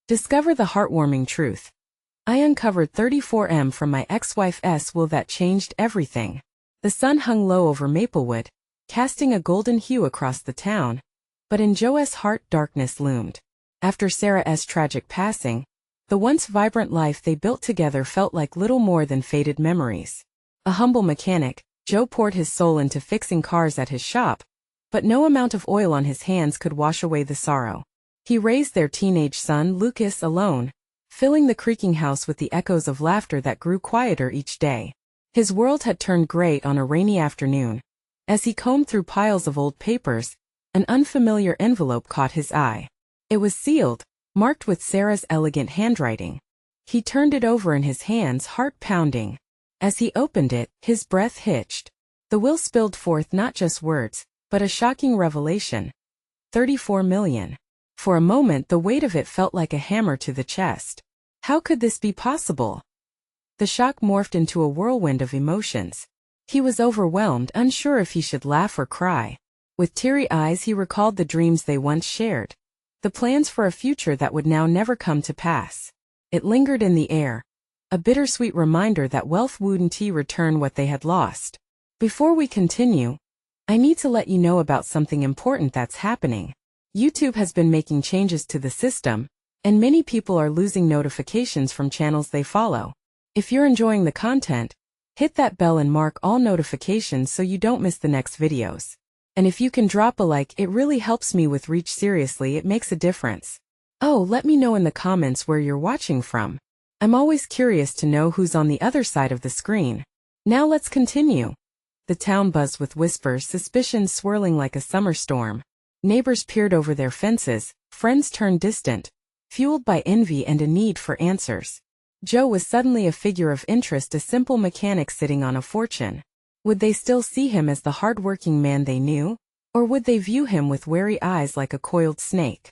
Discover the heartwarming truth. I uncovered 34M from my ex-wife's will that changed everything. The sun hung low over Maplewood, casting a golden hue across the town, but in Joe's heart darkness loomed. After Sarah's tragic passing, the once vibrant life they built together felt like little more than faded memories. A humble mechanic, Joe poured his soul into fixing cars at his shop, but no amount of oil on his hands could wash away the sorrow. He raised their teenage son, Lucas, alone, filling the creaking house with the echoes of laughter that grew quieter each day. His world had turned gray on a rainy afternoon. As he combed through piles of old papers, an unfamiliar envelope caught his eye. It was sealed, marked with Sarah's elegant handwriting. He turned it over in his hands, heart pounding. As he opened it, his breath hitched. The will spilled forth not just words, but a shocking revelation. 34 million. For a moment the weight of it felt like a hammer to the chest. How could this be possible? The shock morphed into a whirlwind of emotions. He was overwhelmed, unsure if he should laugh or cry. With teary eyes he recalled the dreams they once shared, the plans for a future that would now never come to pass. It lingered in the air, a bittersweet reminder that wealth wouldn't return what they had lost. Before we continue, I need to let you know about something important that's happening. YouTube has been making changes to the system, and many people are losing notifications from channels they follow. If you're enjoying the content, hit that bell and mark all notifications so you don't miss the next videos. And if you can drop a like, it really helps me with reach. Seriously, it makes a difference. Oh, let me know in the comments where you're watching from. I'm always curious to know who's on the other side of the screen. Now let's continue. The town buzzed with whispers, suspicions swirling like a summer storm. Neighbors peered over their fences, friends turned distant, fueled by envy and a need for answers. Joe was suddenly a figure of interest, a simple mechanic sitting on a fortune. Would they still see him as the hard-working man they knew, or would they view him with wary eyes like a coiled snake?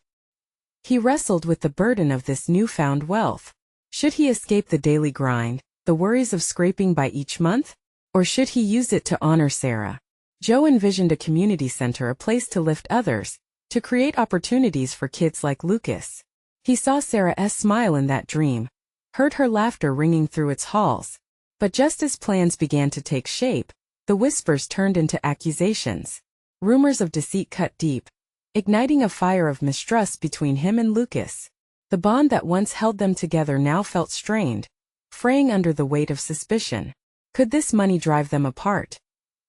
He wrestled with the burden of this newfound wealth. Should he escape the daily grind, the worries of scraping by each month, or should he use it to honor Sarah? Joe envisioned a community center, a place to lift others, to create opportunities for kids like Lucas. He saw Sarah's smile in that dream, heard her laughter ringing through its halls. But just as plans began to take shape, the whispers turned into accusations. Rumors of deceit cut deep, igniting a fire of mistrust between him and Lucas. The bond that once held them together now felt strained, fraying under the weight of suspicion. Could this money drive them apart?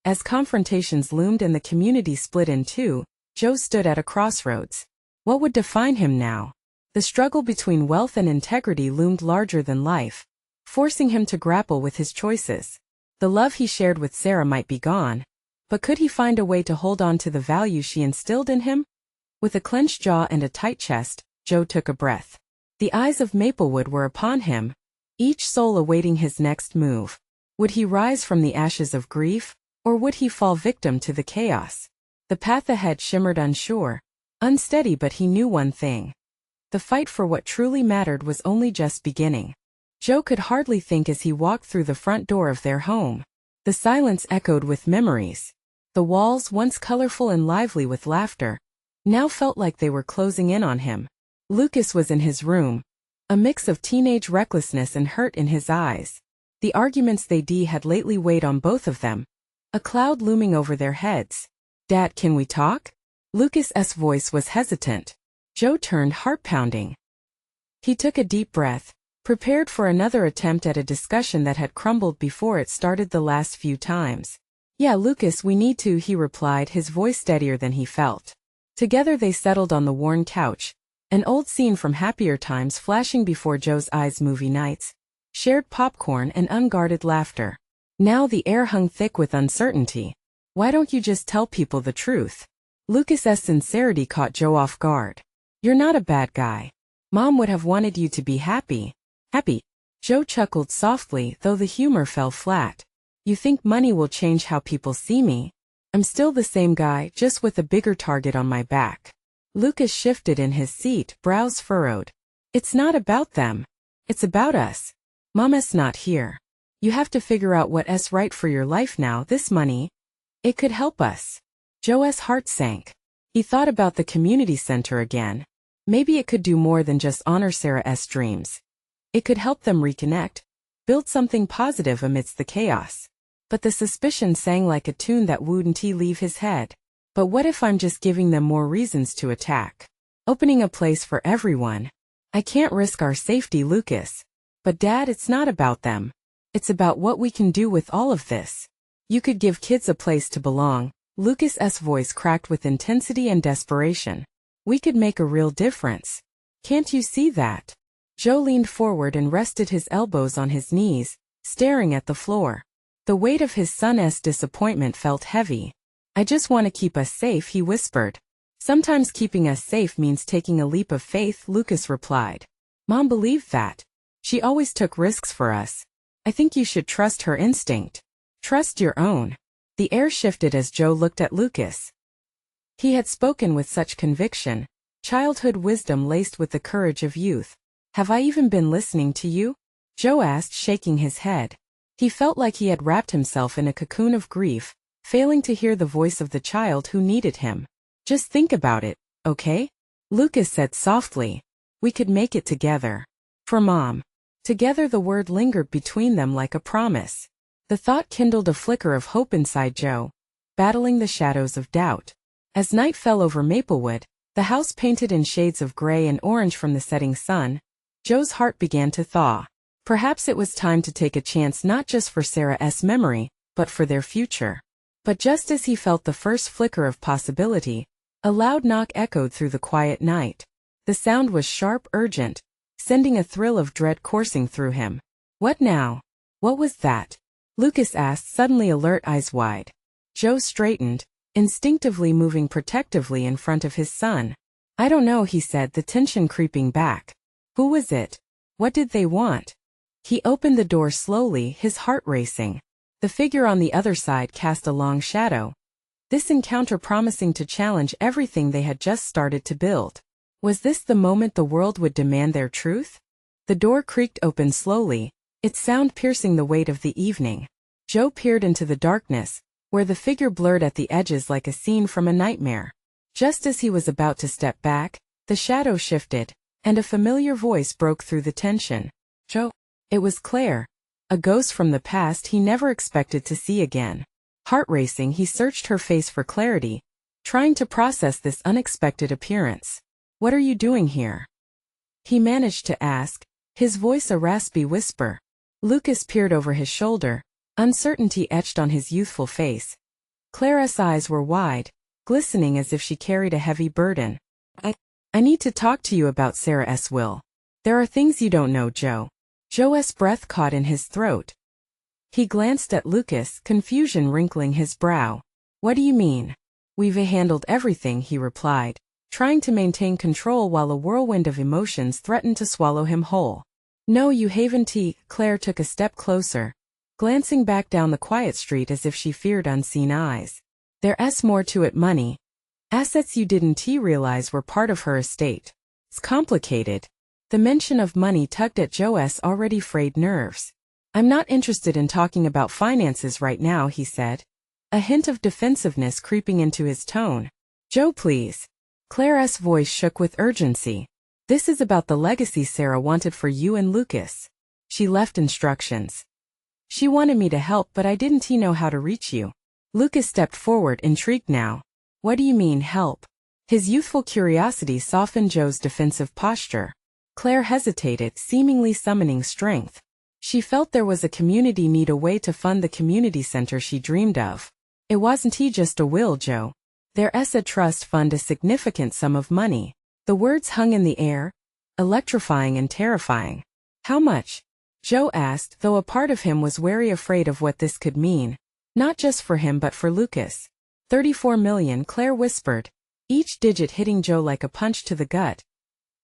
As confrontations loomed and the community split in two, Joe stood at a crossroads. What would define him now? The struggle between wealth and integrity loomed larger than life, forcing him to grapple with his choices. The love he shared with Sarah might be gone, but could he find a way to hold on to the value she instilled in him? With a clenched jaw and a tight chest, Joe took a breath. The eyes of Maplewood were upon him, each soul awaiting his next move. Would he rise from the ashes of grief, or would he fall victim to the chaos? The path ahead shimmered unsure, unsteady, but he knew one thing. The fight for what truly mattered was only just beginning. Joe could hardly think as he walked through the front door of their home. The silence echoed with memories. The walls, once colorful and lively with laughter, now felt like they were closing in on him. Lucas was in his room, a mix of teenage recklessness and hurt in his eyes. The arguments they had lately weighed on both of them, a cloud looming over their heads. "Dad, can we talk?" Lucas's voice was hesitant. Joe turned, heart pounding. He took a deep breath, prepared for another attempt at a discussion that had crumbled before it started the last few times. "Yeah, Lucas, we need to," he replied, his voice steadier than he felt. Together they settled on the worn couch, an old scene from happier times flashing before Joe's eyes. Movie nights, shared popcorn and unguarded laughter. Now the air hung thick with uncertainty. "Why don't you just tell people the truth?" Lucas's sincerity caught Joe off guard. "You're not a bad guy. Mom would have wanted you to be happy." "Happy?" Joe chuckled softly, though the humor fell flat. "You think money will change how people see me? I'm still the same guy, just with a bigger target on my back." Lucas shifted in his seat, brows furrowed. "It's not about them. It's about us. Mama's not here. You have to figure out what's right for your life now. This money, it could help us." Joe's heart sank. He thought about the community center again. Maybe it could do more than just honor Sarah's dreams. It could help them reconnect, build something positive amidst the chaos. But the suspicion sang like a tune that wouldn't leave his head. But what if I'm just giving them more reasons to attack? Opening a place for everyone. I can't risk our safety, Lucas. But Dad, it's not about them. It's about what we can do with all of this. You could give kids a place to belong. Lucas's voice cracked with intensity and desperation. We could make a real difference. Can't you see that? Joe leaned forward and rested his elbows on his knees, staring at the floor. The weight of his son's disappointment felt heavy. I just want to keep us safe, he whispered. Sometimes keeping us safe means taking a leap of faith, Lucas replied. Mom believed that. She always took risks for us. I think you should trust her instinct. Trust your own. The air shifted as Joe looked at Lucas. He had spoken with such conviction, childhood wisdom laced with the courage of youth. Have I even been listening to you? Joe asked, shaking his head. He felt like he had wrapped himself in a cocoon of grief, failing to hear the voice of the child who needed him. Just think about it, okay? Lucas said softly. We could make it together. For Mom. Together, the word lingered between them like a promise. The thought kindled a flicker of hope inside Joe, battling the shadows of doubt. As night fell over Maplewood, the house painted in shades of gray and orange from the setting sun, Joe's heart began to thaw. Perhaps it was time to take a chance not just for Sarah's memory, but for their future. But just as he felt the first flicker of possibility, a loud knock echoed through the quiet night. The sound was sharp, urgent, sending a thrill of dread coursing through him. What now? What was that? Lucas asked, suddenly alert, eyes wide. Joe straightened, instinctively moving protectively in front of his son. I don't know, he said, the tension creeping back. Who was it? What did they want? He opened the door slowly, his heart racing. The figure on the other side cast a long shadow, this encounter promising to challenge everything they had just started to build. Was this the moment the world would demand their truth? The door creaked open slowly, its sound piercing the weight of the evening. Joe peered into the darkness, where the figure blurred at the edges like a scene from a nightmare. Just as he was about to step back, the shadow shifted, and a familiar voice broke through the tension. Joe. It was Claire, a ghost from the past he never expected to see again. Heart racing, he searched her face for clarity, trying to process this unexpected appearance. What are you doing here? He managed to ask, his voice a raspy whisper. Lucas peered over his shoulder, uncertainty etched on his youthful face. Clara's eyes were wide, glistening as if she carried a heavy burden. I need to talk to you about Sarah's will. There are things you don't know, Joe. Joe's breath caught in his throat. He glanced at Lucas, confusion wrinkling his brow. What do you mean? We've handled everything, he replied, trying to maintain control while a whirlwind of emotions threatened to swallow him whole. No, you haven't. Claire took a step closer, glancing back down the quiet street as if she feared unseen eyes. There's more to it, money. Assets you didn't realize were part of her estate. It's complicated. The mention of money tugged at Joe's already frayed nerves. I'm not interested in talking about finances right now, he said, a hint of defensiveness creeping into his tone. Joe, please. Clara's voice shook with urgency. This is about the legacy Sarah wanted for you and Lucas. She left instructions. She wanted me to help, but I didn't know how to reach you. Lucas stepped forward, intrigued now. What do you mean, help? His youthful curiosity softened Joe's defensive posture. Claire hesitated, seemingly summoning strength. She felt there was a community need, a way to fund the community center she dreamed of. It wasn't just a will, Joe. There's a trust fund, a significant sum of money. The words hung in the air, electrifying and terrifying. How much? Joe asked, though a part of him was wary, afraid of what this could mean. Not just for him but for Lucas. 34 million, Claire whispered, each digit hitting Joe like a punch to the gut.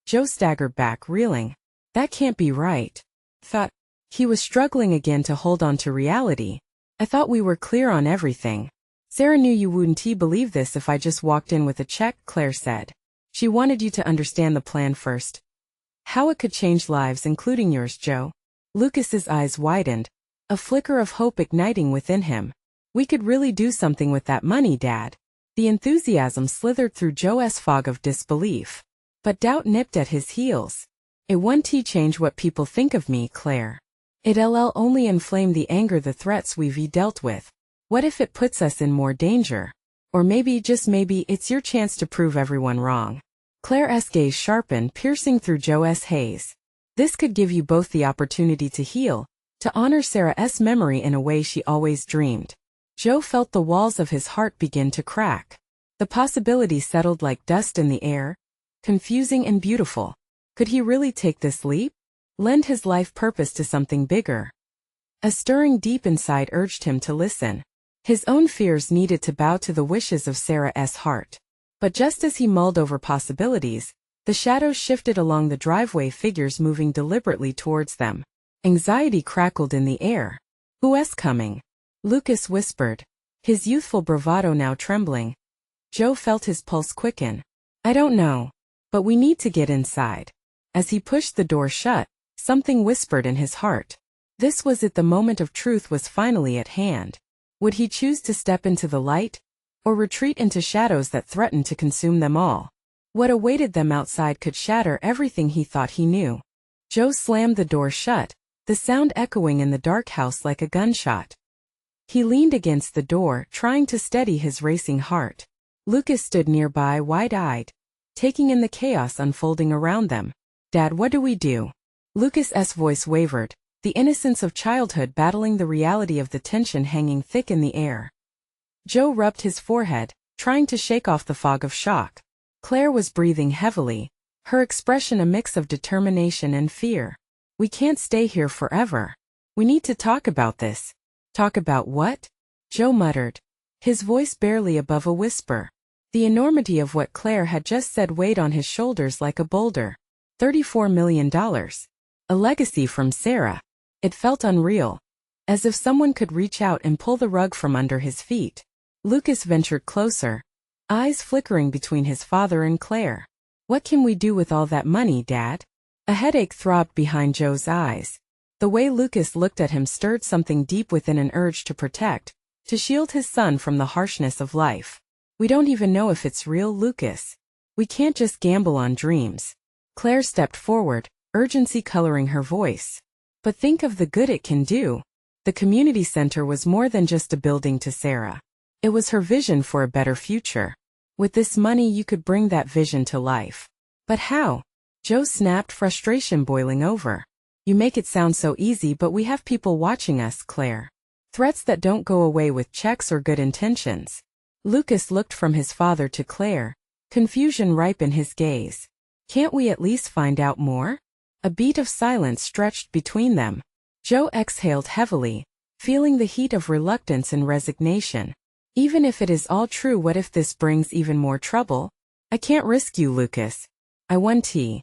Joe staggered back, reeling. That can't be right. Thought. He was struggling again to hold on to reality. I thought we were clear on everything. Sarah knew you wouldn't believe this if I just walked in with a check, Claire said. She wanted you to understand the plan first. How it could change lives, including yours, Joe. Lucas's eyes widened, a flicker of hope igniting within him. We could really do something with that money, Dad. The enthusiasm slithered through Joe's fog of disbelief. But doubt nipped at his heels. It won't change what people think of me, Claire. It'll only inflame the anger the threats we've dealt with. What if it puts us in more danger? Or maybe, just maybe, it's your chance to prove everyone wrong. Claire's gaze sharpened, piercing through Joe's haze. This could give you both the opportunity to heal, to honor Sarah's memory in a way she always dreamed. Joe felt the walls of his heart begin to crack. The possibility settled like dust in the air, confusing and beautiful. Could he really take this leap? Lend his life purpose to something bigger? A stirring deep inside urged him to listen. His own fears needed to bow to the wishes of Sarah's heart. But just as he mulled over possibilities, the shadows shifted along the driveway, figures moving deliberately towards them. Anxiety crackled in the air. "Who's coming?" Lucas whispered, his youthful bravado now trembling. Joe felt his pulse quicken. "I don't know. But we need to get inside." As he pushed the door shut, something whispered in his heart. This was it, the moment of truth was finally at hand. Would he choose to step into the light, or retreat into shadows that threatened to consume them all? What awaited them outside could shatter everything he thought he knew. Joe slammed the door shut, the sound echoing in the dark house like a gunshot. He leaned against the door, trying to steady his racing heart. Lucas stood nearby, wide-eyed, taking in the chaos unfolding around them. "Dad, what do we do?" Lucas's voice wavered, the innocence of childhood battling the reality of the tension hanging thick in the air. Joe rubbed his forehead, trying to shake off the fog of shock. Claire was breathing heavily, her expression a mix of determination and fear. "We can't stay here forever. We need to talk about this." "Talk about what?" Joe muttered, his voice barely above a whisper. The enormity of what Claire had just said weighed on his shoulders like a boulder. $34 million. A legacy from Sarah. It felt unreal, as if someone could reach out and pull the rug from under his feet. Lucas ventured closer, eyes flickering between his father and Claire. "What can we do with all that money, Dad?" A headache throbbed behind Joe's eyes. The way Lucas looked at him stirred something deep within, an urge to protect, to shield his son from the harshness of life. "We don't even know if it's real, Lucas. We can't just gamble on dreams." Claire stepped forward, urgency coloring her voice. "But think of the good it can do." The community center was more than just a building to Sarah. It was her vision for a better future. With this money you could bring that vision to life. "But how?" Joe snapped, frustration boiling over. "You make it sound so easy, but we have people watching us, Claire. Threats that don't go away with checks or good intentions." Lucas looked from his father to Claire, confusion ripe in his gaze. "Can't we at least find out more?" A beat of silence stretched between them. Joe exhaled heavily, feeling the heat of reluctance and resignation. "Even if it is all true, what if this brings even more trouble?" "I can't risk you, Lucas. I want tea."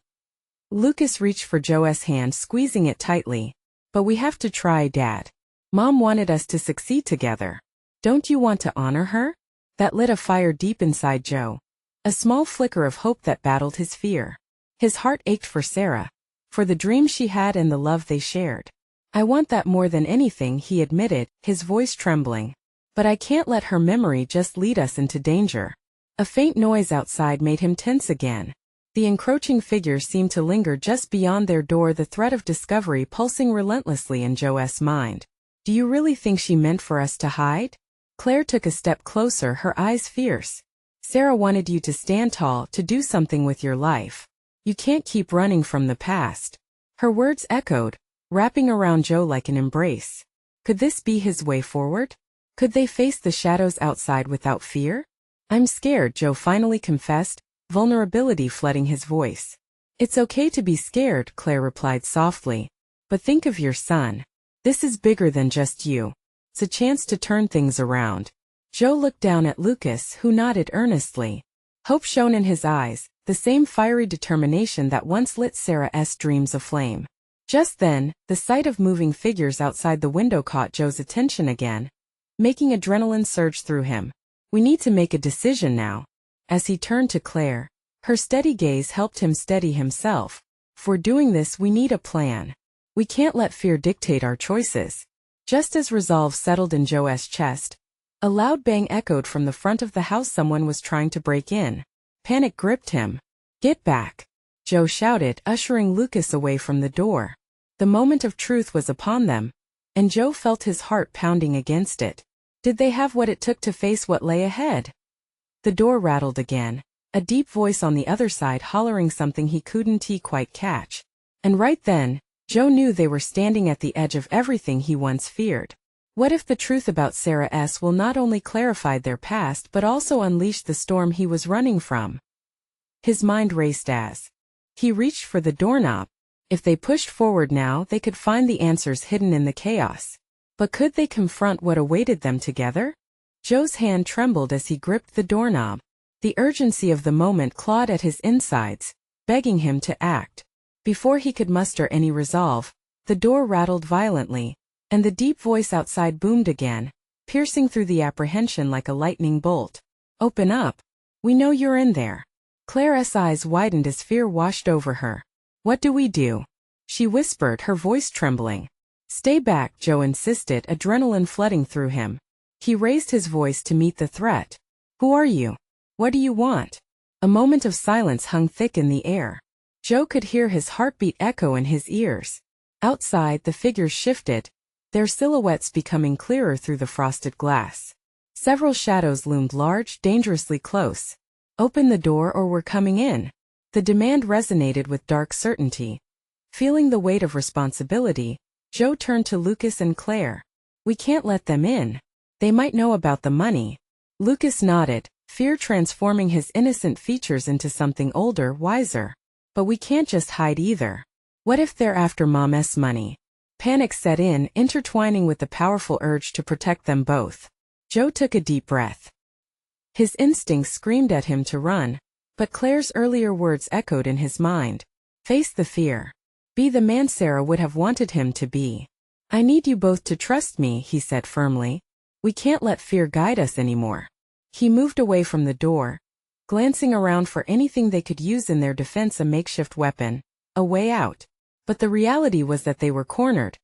Lucas reached for Joe's hand, squeezing it tightly. "But we have to try, Dad. Mom wanted us to succeed together. Don't you want to honor her?" That lit a fire deep inside Joe. A small flicker of hope that battled his fear. His heart ached for Sarah, for the dream she had and the love they shared. "I want that more than anything," he admitted, his voice trembling. "But I can't let her memory just lead us into danger." A faint noise outside made him tense again. The encroaching figure seemed to linger just beyond their door, the threat of discovery pulsing relentlessly in Joe's mind. "Do you really think she meant for us to hide?" Claire took a step closer, her eyes fierce. "Sarah wanted you to stand tall, to do something with your life. You can't keep running from the past." Her words echoed, wrapping around Joe like an embrace. Could this be his way forward? Could they face the shadows outside without fear? "I'm scared," Joe finally confessed, vulnerability flooding his voice. "It's okay to be scared," Claire replied softly. "But think of your son. This is bigger than just you. It's a chance to turn things around." Joe looked down at Lucas, who nodded earnestly. Hope shone in his eyes, the same fiery determination that once lit Sarah's dreams aflame. Just then, the sight of moving figures outside the window caught Joe's attention again, making adrenaline surge through him. "We need to make a decision now." As he turned to Claire, her steady gaze helped him steady himself. "For doing this, we need a plan. We can't let fear dictate our choices." Just as resolve settled in Joe's chest, a loud bang echoed from the front of the house. Someone was trying to break in. Panic gripped him. "Get back." Joe shouted, ushering Lucas away from the door. The moment of truth was upon them, and Joe felt his heart pounding against it. Did they have what it took to face what lay ahead? The door rattled again, a deep voice on the other side hollering something he couldn't quite catch. And right then, Joe knew they were standing at the edge of everything he once feared. What if the truth about Sarah's will not only clarified their past but also unleashed the storm he was running from? His mind raced as he reached for the doorknob. If they pushed forward now, they could find the answers hidden in the chaos. But could they confront what awaited them together? Joe's hand trembled as he gripped the doorknob. The urgency of the moment clawed at his insides, begging him to act. Before he could muster any resolve, the door rattled violently, and the deep voice outside boomed again, piercing through the apprehension like a lightning bolt. "Open up. We know you're in there." Claire's eyes widened as fear washed over her. "What do we do?" she whispered, her voice trembling. "Stay back," Joe insisted, adrenaline flooding through him. He raised his voice to meet the threat. "Who are you? What do you want?" A moment of silence hung thick in the air. Joe could hear his heartbeat echo in his ears. Outside, the figures shifted, their silhouettes becoming clearer through the frosted glass. Several shadows loomed large, dangerously close. "Open the door or we're coming in." The demand resonated with dark certainty. Feeling the weight of responsibility, Joe turned to Lucas and Claire. "We can't let them in. They might know about the money." Lucas nodded, fear transforming his innocent features into something older, wiser. "But we can't just hide either. What if they're after Mom's money?" Panic set in, intertwining with the powerful urge to protect them both. Joe took a deep breath. His instincts screamed at him to run, but Claire's earlier words echoed in his mind. Face the fear. Be the man Sarah would have wanted him to be. "I need you both to trust me," he said firmly. "We can't let fear guide us anymore." He moved away from the door, glancing around for anything they could use in their defense, a makeshift weapon, a way out. But the reality was that they were cornered,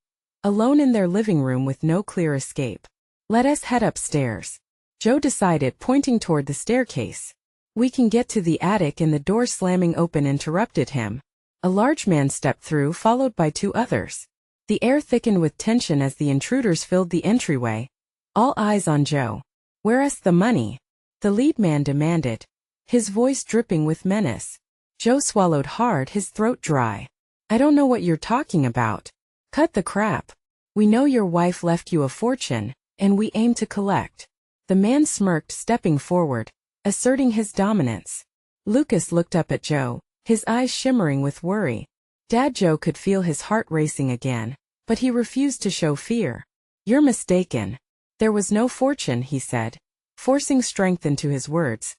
alone in their living room with no clear escape. "Let us head upstairs," Joe decided, pointing toward the staircase. "We can get to the attic," and the door slamming open interrupted him. A large man stepped through, followed by two others. The air thickened with tension as the intruders filled the entryway, all eyes on Joe. "Where's the money?" the lead man demanded, his voice dripping with menace. Joe swallowed hard, his throat dry. "I don't know what you're talking about." "Cut the crap. We know your wife left you a fortune, and we aim to collect." The man smirked, stepping forward, asserting his dominance. Lucas looked up at Joe, his eyes shimmering with worry. Dad Joe could feel his heart racing again, but he refused to show fear. "You're mistaken. There was no fortune," he said, forcing strength into his words.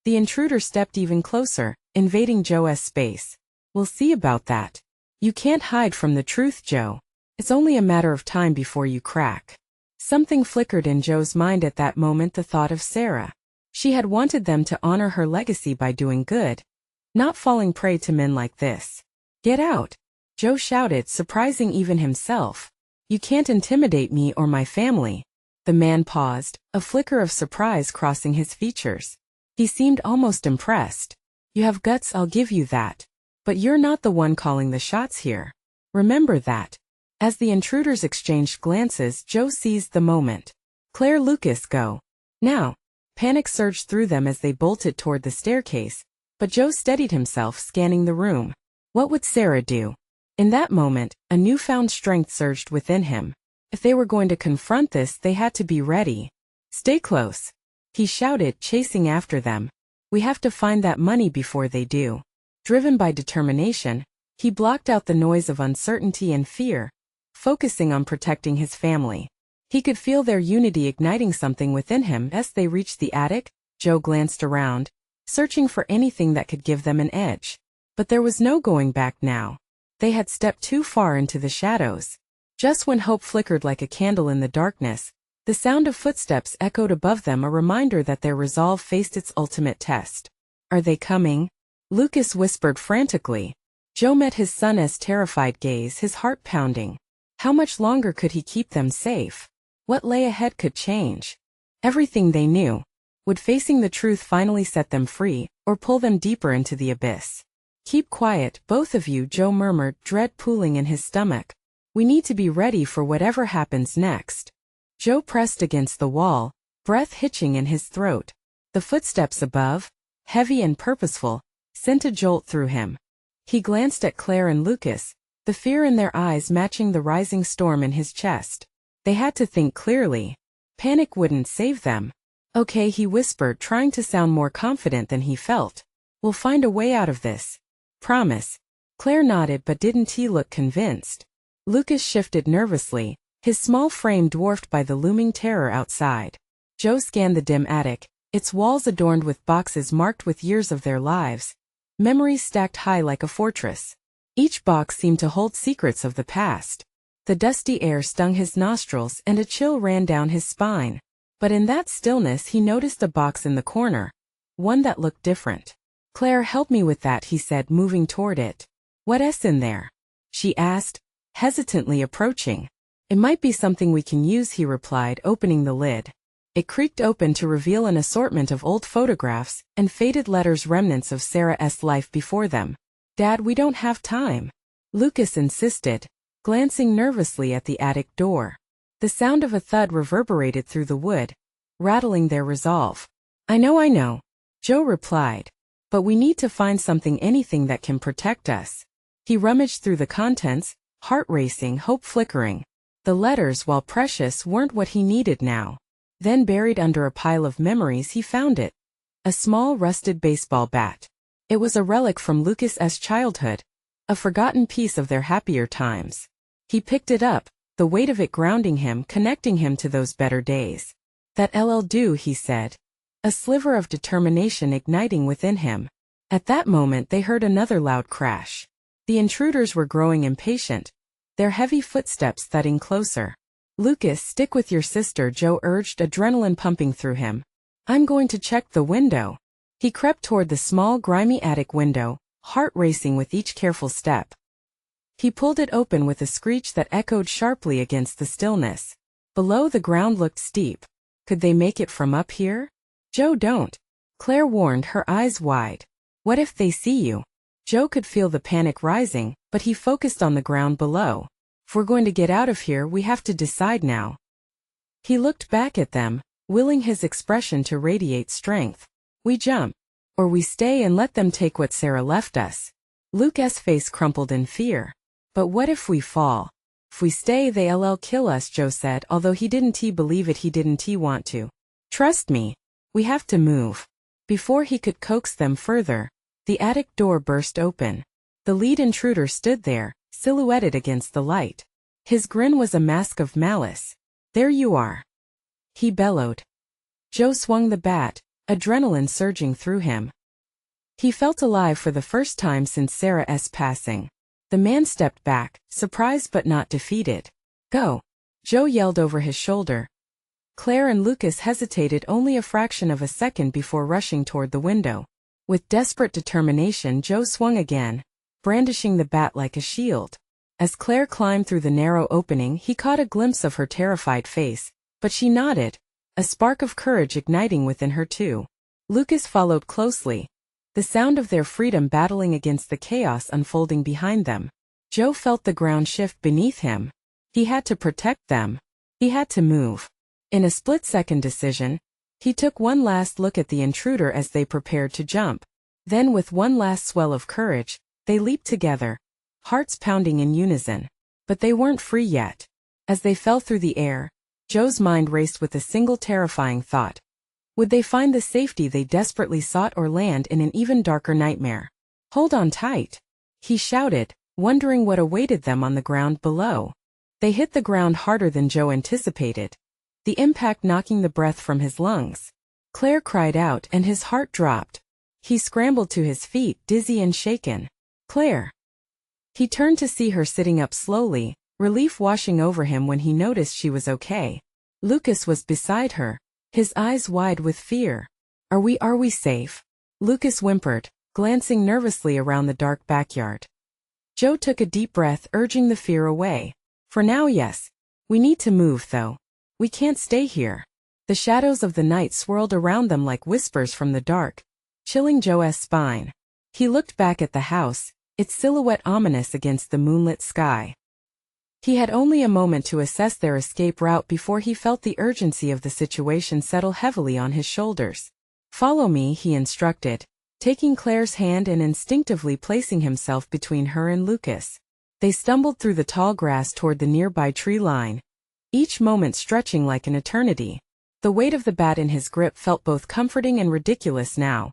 The intruder stepped even closer, invading Joe's space. "We'll see about that. You can't hide from the truth, Joe. It's only a matter of time before you crack." Something flickered in Joe's mind at that moment, the thought of Sarah. She had wanted them to honor her legacy by doing good, not falling prey to men like this. "Get out," Joe shouted, surprising even himself. "You can't intimidate me or my family." The man paused, a flicker of surprise crossing his features. He seemed almost impressed. "You have guts, I'll give you that. But you're not the one calling the shots here. Remember that." As the intruders exchanged glances, Joe seized the moment. "Claire, Lucas, go. Now." Panic surged through them as they bolted toward the staircase, but Joe steadied himself, scanning the room. What would Sarah do? In that moment, a newfound strength surged within him. If they were going to confront this, they had to be ready. "Stay close," he shouted, chasing after them. "We have to find that money before they do." Driven by determination, he blocked out the noise of uncertainty and fear, focusing on protecting his family. He could feel their unity igniting something within him. As they reached the attic, Joe glanced around, searching for anything that could give them an edge. But there was no going back now. They had stepped too far into the shadows. Just when hope flickered like a candle in the darkness, the sound of footsteps echoed above them, a reminder that their resolve faced its ultimate test. "Are they coming?" Lucas whispered frantically. Joe met his son's terrified gaze, his heart pounding. How much longer could he keep them safe? What lay ahead could change everything they knew. Would facing the truth finally set them free, or pull them deeper into the abyss? Keep quiet, both of you, Joe murmured, dread pooling in his stomach. We need to be ready for whatever happens next. Joe pressed against the wall, breath hitching in his throat. The footsteps above, heavy and purposeful, sent a jolt through him. He glanced at Claire and Lucas, the fear in their eyes matching the rising storm in his chest. They had to think clearly. Panic wouldn't save them. Okay, he whispered, trying to sound more confident than he felt. We'll find a way out of this. Promise. Claire nodded, but didn't he look convinced? Lucas shifted nervously, his small frame dwarfed by the looming terror outside. Joe scanned the dim attic, its walls adorned with boxes marked with years of their lives. Memories stacked high like a fortress. Each box seemed to hold secrets of the past. The dusty air stung his nostrils and a chill ran down his spine. But in that stillness he noticed a box in the corner. One that looked different. Claire, help me with that, he said, moving toward it. What's in there? She asked, hesitantly approaching. It might be something we can use, he replied, opening the lid. It creaked open to reveal an assortment of old photographs and faded letters, remnants of Sarah's life before them. Dad, we don't have time. Lucas insisted, glancing nervously at the attic door. The sound of a thud reverberated through the wood, rattling their resolve. I know, Joe replied. But we need to find something, anything that can protect us. He rummaged through the contents, heart racing, hope flickering. The letters, while precious, weren't what he needed now. Then, buried under a pile of memories, he found it. A small rusted baseball bat. It was a relic from Lucas's childhood, a forgotten piece of their happier times. He picked it up, the weight of it grounding him, connecting him to those better days. That'll do, he said, a sliver of determination igniting within him. At that moment they heard another loud crash. The intruders were growing impatient, their heavy footsteps thudding closer. Lucas, stick with your sister, Joe urged, adrenaline pumping through him. I'm going to check the window. He crept toward the small, grimy attic window, heart racing with each careful step. He pulled it open with a screech that echoed sharply against the stillness. Below, the ground looked steep. Could they make it from up here? Joe, don't. Claire warned, her eyes wide. What if they see you? Joe could feel the panic rising, but he focused on the ground below. If we're going to get out of here, we have to decide now. He looked back at them, willing his expression to radiate strength. We jump. Or we stay and let them take what Sarah left us. Luke's face crumpled in fear. But what if we fall? If we stay, they'll kill us, Joe said, although he didn't believe it, he didn't want to. Trust me. We have to move. Before he could coax them further, the attic door burst open. The lead intruder stood there, silhouetted against the light. His grin was a mask of malice. There you are. He bellowed. Joe swung the bat, adrenaline surging through him. He felt alive for the first time since Sarah's passing. The man stepped back, surprised but not defeated. Go. Joe yelled over his shoulder. Claire and Lucas hesitated only a fraction of a second before rushing toward the window. With desperate determination, Joe swung again, brandishing the bat like a shield. As Claire climbed through the narrow opening, he caught a glimpse of her terrified face, but she nodded, a spark of courage igniting within her too. Lucas followed closely, the sound of their freedom battling against the chaos unfolding behind them. Joe felt the ground shift beneath him. He had to protect them. He had to move. In a split-second decision, he took one last look at the intruder as they prepared to jump. Then, with one last swell of courage, they leaped together, hearts pounding in unison. But they weren't free yet. As they fell through the air, Joe's mind raced with a single terrifying thought. Would they find the safety they desperately sought or land in an even darker nightmare? Hold on tight, he shouted, wondering what awaited them on the ground below. They hit the ground harder than Joe anticipated, the impact knocking the breath from his lungs. Claire cried out and his heart dropped. He scrambled to his feet, dizzy and shaken. Claire. He turned to see her sitting up slowly, relief washing over him when he noticed she was okay. Lucas was beside her, his eyes wide with fear. Are we safe? Lucas whimpered, glancing nervously around the dark backyard. Joe took a deep breath, urging the fear away. For now, yes. We need to move, though. We can't stay here. The shadows of the night swirled around them like whispers from the dark, chilling Joe's spine. He looked back at the house, its silhouette ominous against the moonlit sky. He had only a moment to assess their escape route before he felt the urgency of the situation settle heavily on his shoulders. "Follow me," he instructed, taking Claire's hand and instinctively placing himself between her and Lucas. They stumbled through the tall grass toward the nearby tree line, each moment stretching like an eternity. The weight of the bat in his grip felt both comforting and ridiculous now.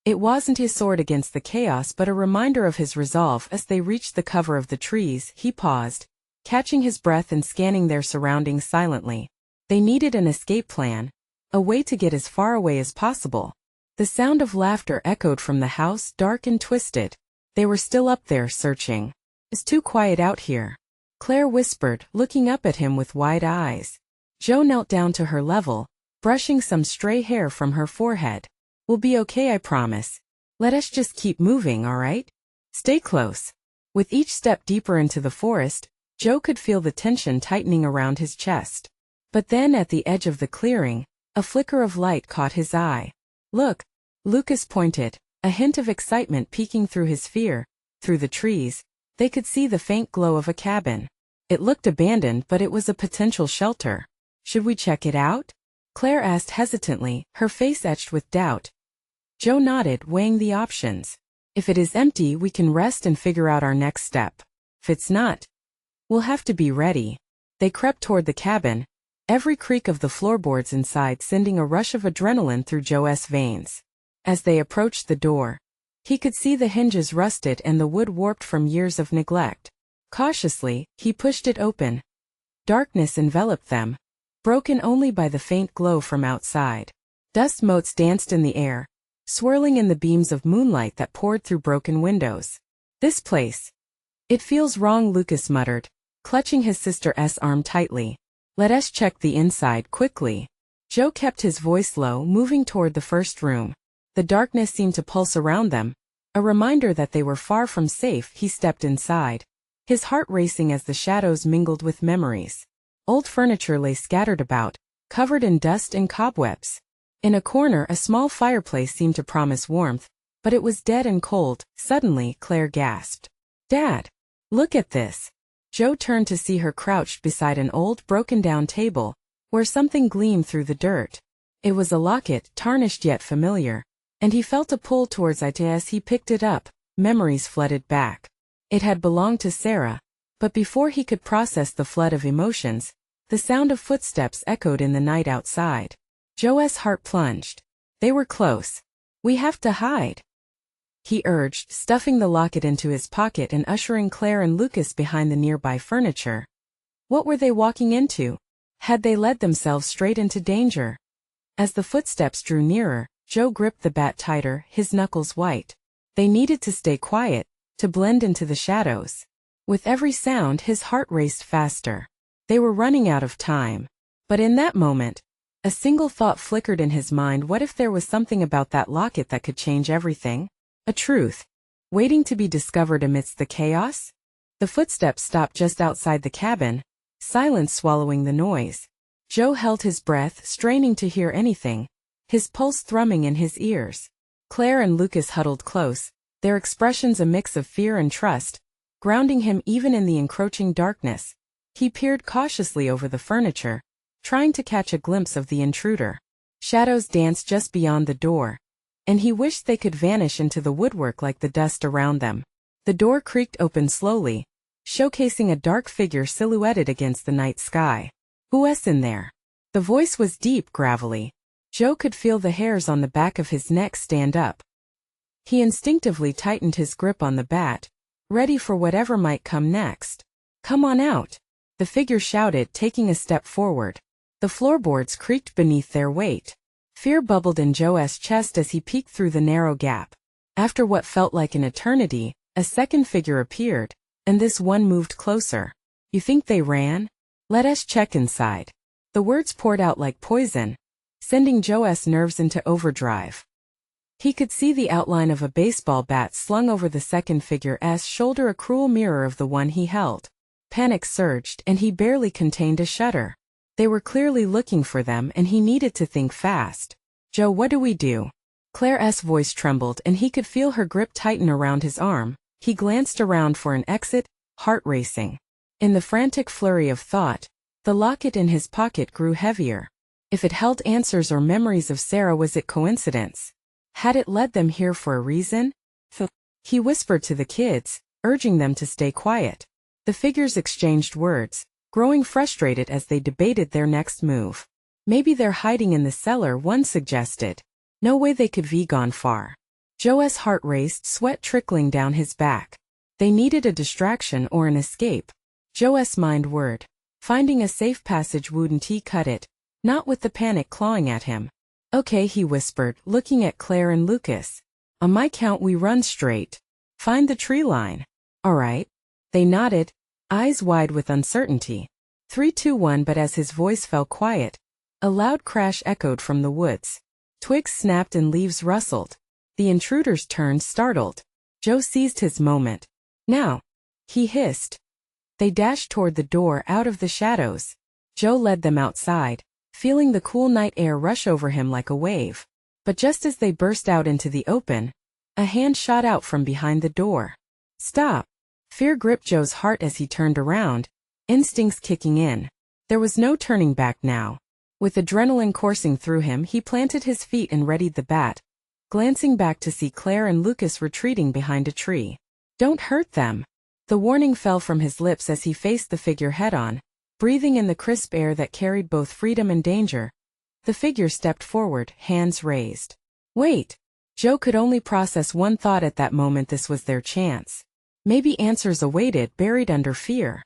It wasn't his sword against the chaos but a reminder of his resolve. As they reached the cover of the trees, he paused, catching his breath and scanning their surroundings silently. They needed an escape plan, a way to get as far away as possible. The sound of laughter echoed from the house, dark and twisted. They were still up there searching. "It's too quiet out here," Claire whispered, looking up at him with wide eyes. Joe knelt down to her level, brushing some stray hair from her forehead. "We'll be okay, I promise. Let us just keep moving, all right? Stay close." With each step deeper into the forest, Joe could feel the tension tightening around his chest. But then at the edge of the clearing, a flicker of light caught his eye. "Look," Lucas pointed, a hint of excitement peeking through his fear. Through the trees, they could see the faint glow of a cabin. It looked abandoned, but it was a potential shelter. "Should we check it out?" Claire asked hesitantly, her face etched with doubt. Joe nodded, weighing the options. "If it is empty, we can rest and figure out our next step. If it's not, we'll have to be ready." They crept toward the cabin, every creak of the floorboards inside sending a rush of adrenaline through Joe's veins. As they approached the door, he could see the hinges rusted and the wood warped from years of neglect. Cautiously, he pushed it open. Darkness enveloped them, broken only by the faint glow from outside. Dust motes danced in the air, swirling in the beams of moonlight that poured through broken windows. "This place. It feels wrong," Lucas muttered, clutching his sister's arm tightly. "Let us check the inside quickly." Joe kept his voice low, moving toward the first room. The darkness seemed to pulse around them, a reminder that they were far from safe. He stepped inside, his heart racing as the shadows mingled with memories. Old furniture lay scattered about, covered in dust and cobwebs. In a corner, a small fireplace seemed to promise warmth, but it was dead and cold. Suddenly, Claire gasped. "Dad, look at this." Joe turned to see her crouched beside an old, broken-down table, where something gleamed through the dirt. It was a locket, tarnished yet familiar, and he felt a pull towards it as he picked it up. Memories flooded back. It had belonged to Sarah, but before he could process the flood of emotions, the sound of footsteps echoed in the night outside. Joe's heart plunged. They were close. "We have to hide," he urged, stuffing the locket into his pocket and ushering Claire and Lucas behind the nearby furniture. What were they walking into? Had they led themselves straight into danger? As the footsteps drew nearer, Joe gripped the bat tighter, his knuckles white. They needed to stay quiet, to blend into the shadows. With every sound, his heart raced faster. They were running out of time. But in that moment, a single thought flickered in his mind. What if there was something about that locket that could change everything? A truth, waiting to be discovered amidst the chaos? The footsteps stopped just outside the cabin, silence swallowing the noise. Joe held his breath, straining to hear anything, his pulse thrumming in his ears. Claire and Lucas huddled close, their expressions a mix of fear and trust, grounding him even in the encroaching darkness. He peered cautiously over the furniture, trying to catch a glimpse of the intruder. Shadows danced just beyond the door, and he wished they could vanish into the woodwork like the dust around them. The door creaked open slowly, showcasing a dark figure silhouetted against the night sky. "Who's in there?" The voice was deep, gravelly. Joe could feel the hairs on the back of his neck stand up. He instinctively tightened his grip on the bat, ready for whatever might come next. "Come on out," the figure shouted, taking a step forward. The floorboards creaked beneath their weight. Fear bubbled in Joe's chest as he peeked through the narrow gap. After what felt like an eternity, a second figure appeared, and this one moved closer. "You think they ran? Let us check inside." The words poured out like poison, sending Joe's nerves into overdrive. He could see the outline of a baseball bat slung over the second figure's shoulder, a cruel mirror of the one he held. Panic surged, and he barely contained a shudder. They were clearly looking for them, and he needed to think fast. "Joe, what do we do?" Claire's voice trembled and he could feel her grip tighten around his arm. He glanced around for an exit, heart racing. In the frantic flurry of thought, the locket in his pocket grew heavier. If it held answers or memories of Sarah, was it coincidence? Had it led them here for a reason? He whispered to the kids, urging them to stay quiet. The figures exchanged words, growing frustrated as they debated their next move. Maybe they're hiding in the cellar, one suggested. No way they could be gone far. Joe's heart raced, sweat trickling down his back. They needed a distraction or an escape. Joe's mind whirred. Finding a safe passage wouldn't he cut it, not with the panic clawing at him. Okay, he whispered, looking at Claire and Lucas. On my count we run straight. Find the tree line. All right. They nodded, eyes wide with uncertainty. 3, 2, 1. But as his voice fell quiet, a loud crash echoed from the woods. Twigs snapped and leaves rustled. The intruders turned, startled. Joe seized his moment. Now, he hissed. They dashed toward the door, out of the shadows. Joe led them outside, feeling the cool night air rush over him like a wave. But just as they burst out into the open, a hand shot out from behind the door. Stop! Fear gripped Joe's heart as he turned around, instincts kicking in. There was no turning back now. With adrenaline coursing through him, he planted his feet and readied the bat, glancing back to see Claire and Lucas retreating behind a tree. Don't hurt them. The warning fell from his lips as he faced the figure head-on, breathing in the crisp air that carried both freedom and danger. The figure stepped forward, hands raised. Wait! Joe could only process one thought at that moment. This was their chance. Maybe answers awaited, buried under fear.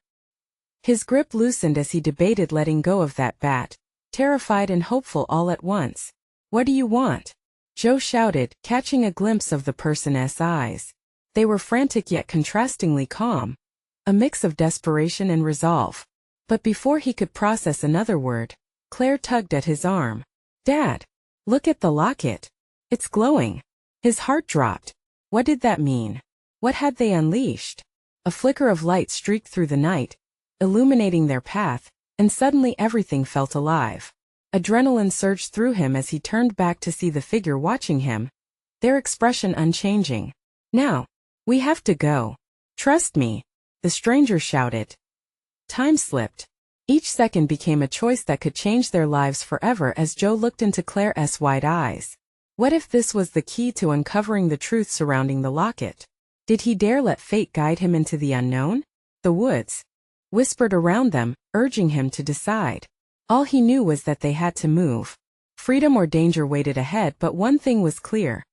His grip loosened as he debated letting go of that bat, terrified and hopeful all at once. What do you want? Joe shouted, catching a glimpse of the person's eyes. They were frantic yet contrastingly calm, a mix of desperation and resolve. But before he could process another word, Claire tugged at his arm. Dad! Look at the locket. It's glowing. His heart dropped. What did that mean? What had they unleashed? A flicker of light streaked through the night, illuminating their path, and suddenly everything felt alive. Adrenaline surged through him as he turned back to see the figure watching him, their expression unchanging. Now, we have to go. Trust me, the stranger shouted. Time slipped. Each second became a choice that could change their lives forever as Joe looked into Claire's wide eyes. What if this was the key to uncovering the truth surrounding the locket? Did he dare let fate guide him into the unknown? The woods whispered around them, urging him to decide. All he knew was that they had to move. Freedom or danger waited ahead, but one thing was clear.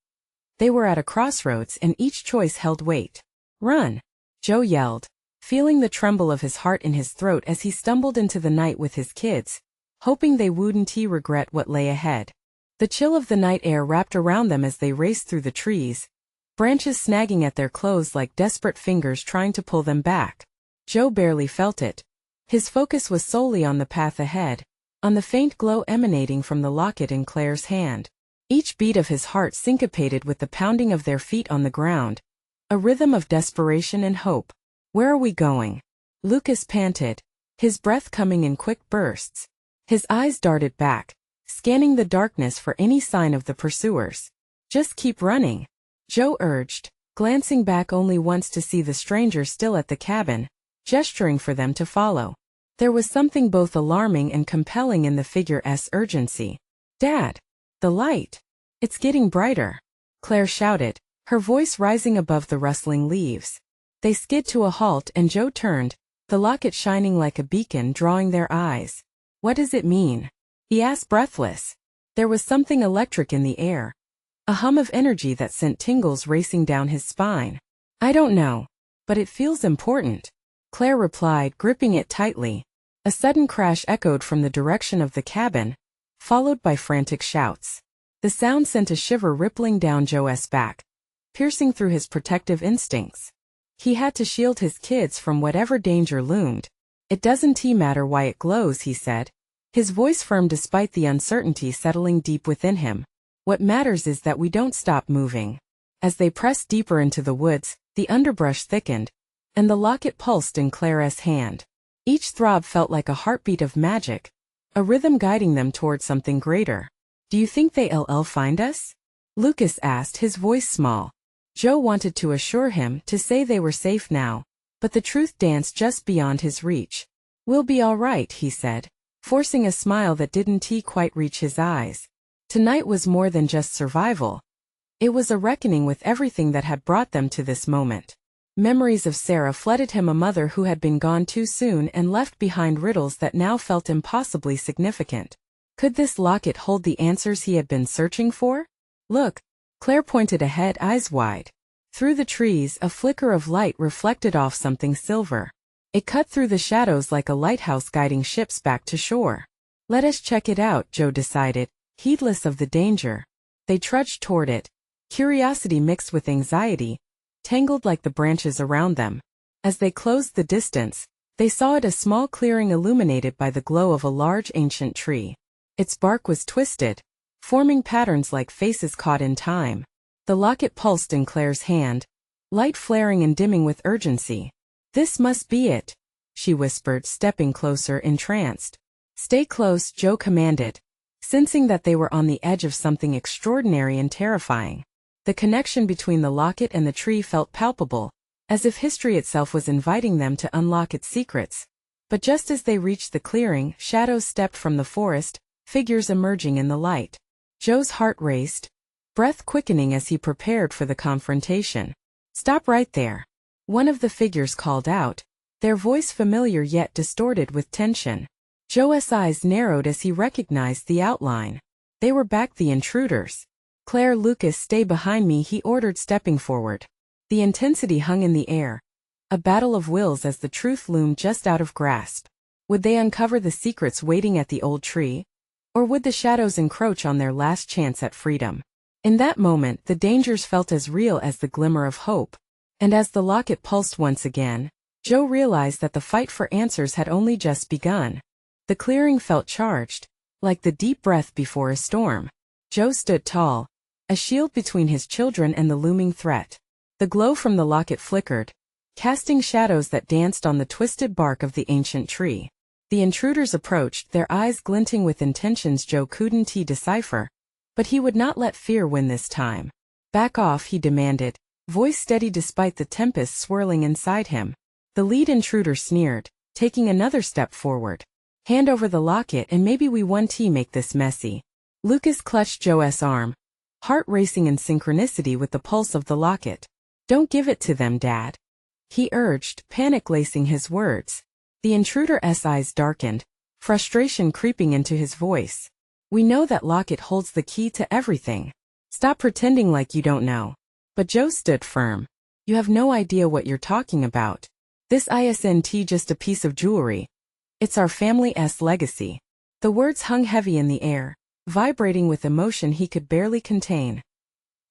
They were at a crossroads and each choice held weight. Run! Joe yelled, feeling the tremble of his heart in his throat as he stumbled into the night with his kids, hoping they wouldn't regret what lay ahead. The chill of the night air wrapped around them as they raced through the trees, branches snagging at their clothes like desperate fingers trying to pull them back. Joe barely felt it. His focus was solely on the path ahead, on the faint glow emanating from the locket in Claire's hand. Each beat of his heart syncopated with the pounding of their feet on the ground, a rhythm of desperation and hope. Where are we going? Lucas panted, his breath coming in quick bursts. His eyes darted back, scanning the darkness for any sign of the pursuers. Just keep running, Joe urged, glancing back only once to see the stranger still at the cabin, gesturing for them to follow. There was something both alarming and compelling in the figure's urgency. Dad! The light! It's getting brighter, Claire shouted, her voice rising above the rustling leaves. They skid to a halt and Joe turned, the locket shining like a beacon drawing their eyes. What does it mean? He asked, breathless. There was something electric in the air, a hum of energy that sent tingles racing down his spine. I don't know, but it feels important, Claire replied, gripping it tightly. A sudden crash echoed from the direction of the cabin, followed by frantic shouts. The sound sent a shiver rippling down Joe's back, piercing through his protective instincts. He had to shield his kids from whatever danger loomed. It doesn't matter why it glows, he said, his voice firm despite the uncertainty settling deep within him. What matters is that we don't stop moving. As they pressed deeper into the woods, the underbrush thickened, and the locket pulsed in Claire's hand. Each throb felt like a heartbeat of magic, a rhythm guiding them toward something greater. Do you think they'll find us? Lucas asked, his voice small. Joe wanted to assure him, to say they were safe now, but the truth danced just beyond his reach. "We'll be all right," he said, forcing a smile that didn't quite reach his eyes. Tonight was more than just survival. It was a reckoning with everything that had brought them to this moment. Memories of Sarah flooded him, a mother who had been gone too soon and left behind riddles that now felt impossibly significant. Could this locket hold the answers he had been searching for? "Look," Claire pointed ahead, eyes wide. Through the trees, a flicker of light reflected off something silver. It cut through the shadows like a lighthouse guiding ships back to shore. "Let us check it out," Joe decided, heedless of the danger. They trudged toward it, curiosity mixed with anxiety, tangled like the branches around them. As they closed the distance, they saw it, a small clearing illuminated by the glow of a large ancient tree. Its bark was twisted, forming patterns like faces caught in time. The locket pulsed in Claire's hand, light flaring and dimming with urgency. "This must be it," she whispered, stepping closer, entranced. "Stay close," Joe commanded, sensing that they were on the edge of something extraordinary and terrifying. The connection between the locket and the tree felt palpable, as if history itself was inviting them to unlock its secrets. But just as they reached the clearing, shadows stepped from the forest, figures emerging in the light. Joe's heart raced, breath quickening as he prepared for the confrontation. "Stop right there," one of the figures called out, their voice familiar yet distorted with tension. Joe's eyes narrowed as he recognized the outline. They were back, the intruders. "Claire, Lucas, stay behind me," he ordered, stepping forward. The intensity hung in the air, a battle of wills as the truth loomed just out of grasp. Would they uncover the secrets waiting at the old tree? Or would the shadows encroach on their last chance at freedom? In that moment, the dangers felt as real as the glimmer of hope. And as the locket pulsed once again, Joe realized that the fight for answers had only just begun. The clearing felt charged, like the deep breath before a storm. Joe stood tall, a shield between his children and the looming threat. The glow from the locket flickered, casting shadows that danced on the twisted bark of the ancient tree. The intruders approached, their eyes glinting with intentions Joe couldn't decipher. But he would not let fear win this time. "Back off," he demanded, voice steady despite the tempest swirling inside him. The lead intruder sneered, taking another step forward. "Hand over the locket and maybe we won't make this messy." Lucas clutched Joe's arm, heart racing in synchronicity with the pulse of the locket. "Don't give it to them, Dad," he urged, panic lacing his words. The intruder's eyes darkened, frustration creeping into his voice. "We know that locket holds the key to everything. Stop pretending like you don't know." But Joe stood firm. "You have no idea what you're talking about. This isn't just a piece of jewelry. It's our family's legacy." The words hung heavy in the air, vibrating with emotion he could barely contain.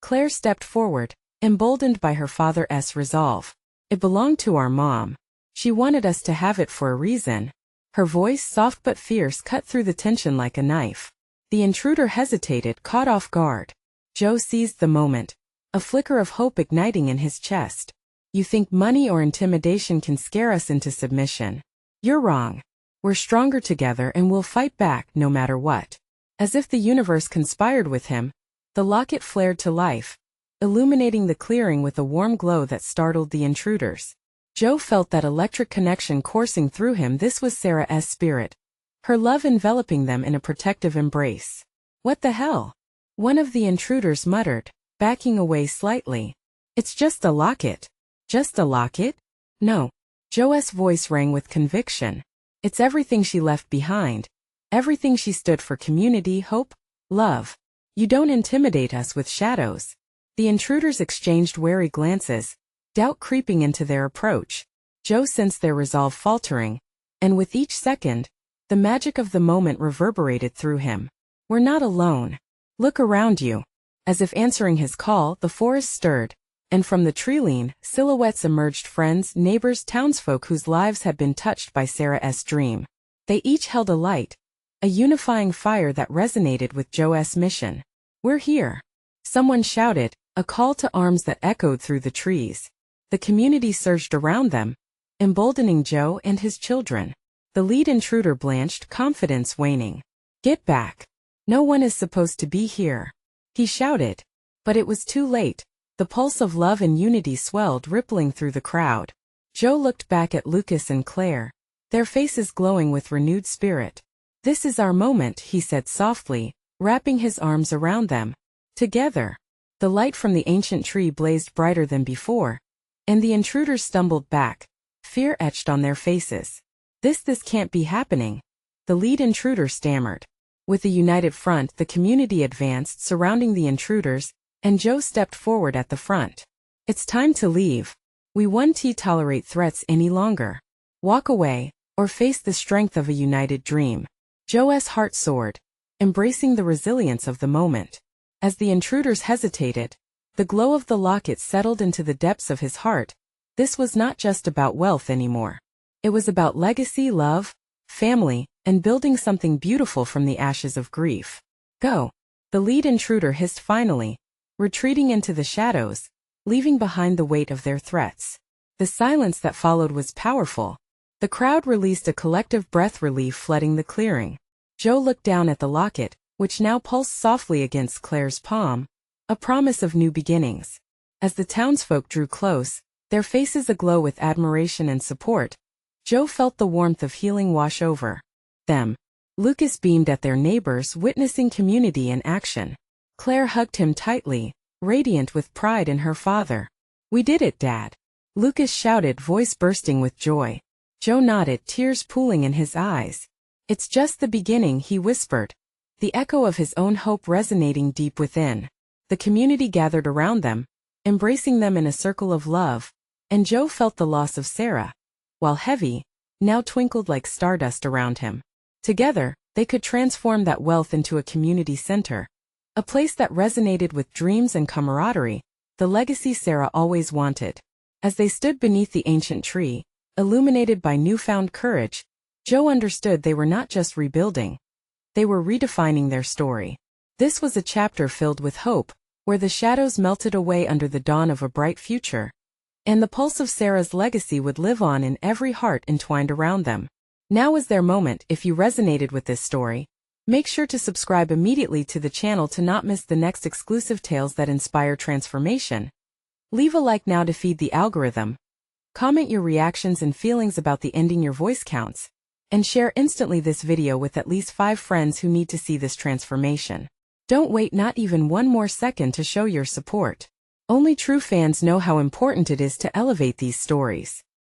Claire stepped forward, emboldened by her father's resolve. "It belonged to our mom. She wanted us to have it for a reason." Her voice, soft but fierce, cut through the tension like a knife. The intruder hesitated, caught off guard. Joe seized the moment, a flicker of hope igniting in his chest. "You think money or intimidation can scare us into submission? You're wrong. We're stronger together and we'll fight back no matter what." As if the universe conspired with him, the locket flared to life, illuminating the clearing with a warm glow that startled the intruders. Joe felt that electric connection coursing through him. This was Sarah's spirit, her love enveloping them in a protective embrace. "What the hell?" one of the intruders muttered, backing away slightly. "It's just a locket." "Just a locket?" "No." Joe's voice rang with conviction. "It's everything she left behind. Everything she stood for: community, hope, love. You don't intimidate us with shadows." The intruders exchanged wary glances, doubt creeping into their approach. Joe sensed their resolve faltering, and with each second, the magic of the moment reverberated through him. "We're not alone. Look around you." As if answering his call, the forest stirred, and from the tree-line, silhouettes emerged: friends, neighbors, townsfolk whose lives had been touched by Sarah's dream. They each held a light, a unifying fire that resonated with Joe's mission. "We're here," someone shouted, a call to arms that echoed through the trees. The community surged around them, emboldening Joe and his children. The lead intruder blanched, confidence waning. "Get back. No one is supposed to be here," he shouted, But it was too late. The pulse of love and unity swelled, rippling through the crowd. Joe looked back at Lucas and Claire, their faces glowing with renewed spirit. "This is our moment," he said softly, wrapping his arms around them. Together. The light from the ancient tree blazed brighter than before, and the intruders stumbled back, fear etched on their faces. This can't be happening," the lead intruder stammered. With a united front, the community advanced, surrounding the intruders, and Joe stepped forward at the front. "It's time to leave. We won't tolerate threats any longer. Walk away, or face the strength of a united dream." Joe's heart soared, embracing the resilience of the moment. As the intruders hesitated, the glow of the locket settled into the depths of his heart. This was not just about wealth anymore. It was about legacy, love, family, and building something beautiful from the ashes of grief. "Go," the lead intruder hissed finally, retreating into the shadows, leaving behind the weight of their threats. The silence that followed was powerful. The crowd released a collective breath, relief flooding the clearing. Joe looked down at the locket, which now pulsed softly against Claire's palm, a promise of new beginnings. As the townsfolk drew close, their faces aglow with admiration and support, Joe felt the warmth of healing wash over them. Lucas beamed at their neighbors, witnessing community in action. Claire hugged him tightly, radiant with pride in her father. "We did it, Dad!" Lucas shouted, voice bursting with joy. Joe nodded, tears pooling in his eyes. "It's just the beginning," he whispered, the echo of his own hope resonating deep within. The community gathered around them, embracing them in a circle of love, and Joe felt the loss of Sarah, while heavy, now twinkled like stardust around him. Together, they could transform that wealth into a community center, a place that resonated with dreams and camaraderie, the legacy Sarah always wanted. As they stood beneath the ancient tree, illuminated by newfound courage, Joe understood they were not just rebuilding. They were redefining their story. This was a chapter filled with hope, where the shadows melted away under the dawn of a bright future, and the pulse of Sarah's legacy would live on in every heart entwined around them. Now is their moment. If you resonated with this story, make sure to subscribe immediately to the channel to not miss the next exclusive tales that inspire transformation. Leave a like now to feed the algorithm. Comment your reactions and feelings about the ending your voice counts, and share instantly this video with at least 5 friends who need to see this transformation. Don't wait not even one more second to show your support. Only true fans know how important it is to elevate these stories.